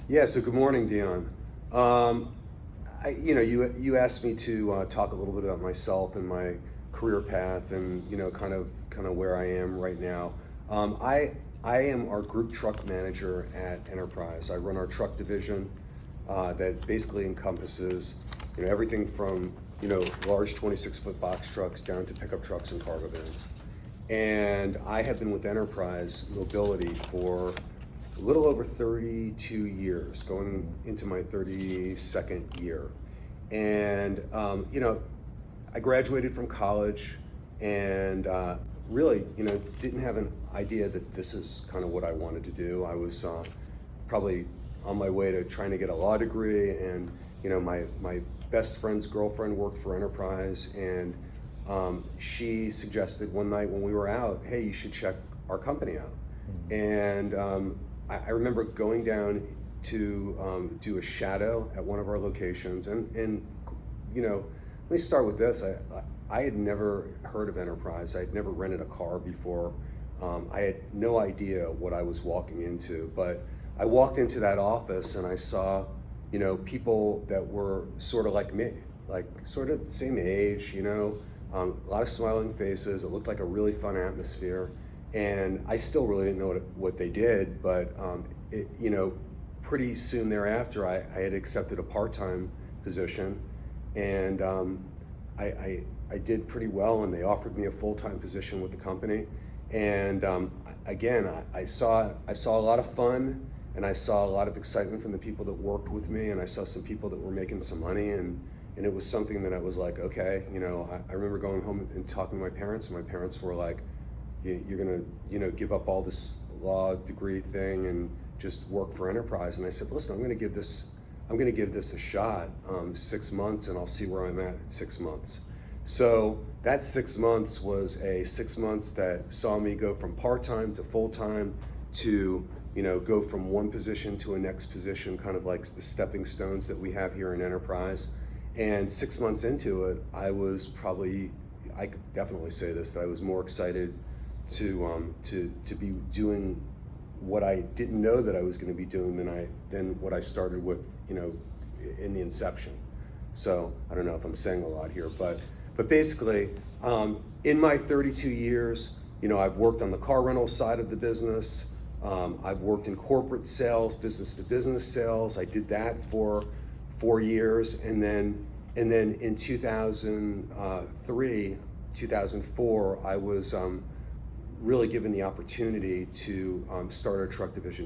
Yeah, so good morning, Dion. Um, you asked me to talk a little bit about myself and my career path, and kind of where I am right now. I am our group truck manager at Enterprise. I run our truck division that basically encompasses everything from large 26-foot box trucks down to pickup trucks and cargo vans. And I have been with Enterprise Mobility for a little over 32 years, going into my 32nd year. And, I graduated from college and really, didn't have an idea that this is kind of what I wanted to do. I was probably on my way to trying to get a law degree, and, my best friend's girlfriend worked for Enterprise, and she suggested one night when we were out, hey, you should check our company out. And I remember going down to do a shadow at one of our locations, and let me start with this. I had never heard of Enterprise. I had never rented a car before. I had no idea what I was walking into, but I walked into that office and I saw, people that were sort of like me, like sort of the same age, a lot of smiling faces. It looked like a really fun atmosphere, and I still really didn't know what they did, but pretty soon thereafter, I had accepted a part-time position, and I did pretty well, and they offered me a full-time position with the company. And again, I saw a lot of fun, and I saw a lot of excitement from the people that worked with me, and I saw some people that were making some money, and it was something that I was like, okay, I remember going home and talking to my parents, and my parents were like, you're gonna, give up all this law degree thing and just work for Enterprise. And I said, listen, I'm gonna give this a shot, 6 months, and I'll see where I'm at 6 months. So that 6 months was a 6 months that saw me go from part-time to full-time to, go from one position to a next position, kind of like the stepping stones that we have here in Enterprise. And 6 months into it, I could definitely say this, that I was more excited to be doing what I didn't know that I was going to be doing than what I started with, in the inception. So I don't know if I'm saying a lot here, but basically, in my 32 years, I've worked on the car rental side of the business. I've worked in corporate sales, business to business sales. I did that for 4 years, and then in 2003, 2004, I was really given the opportunity to start our truck division here.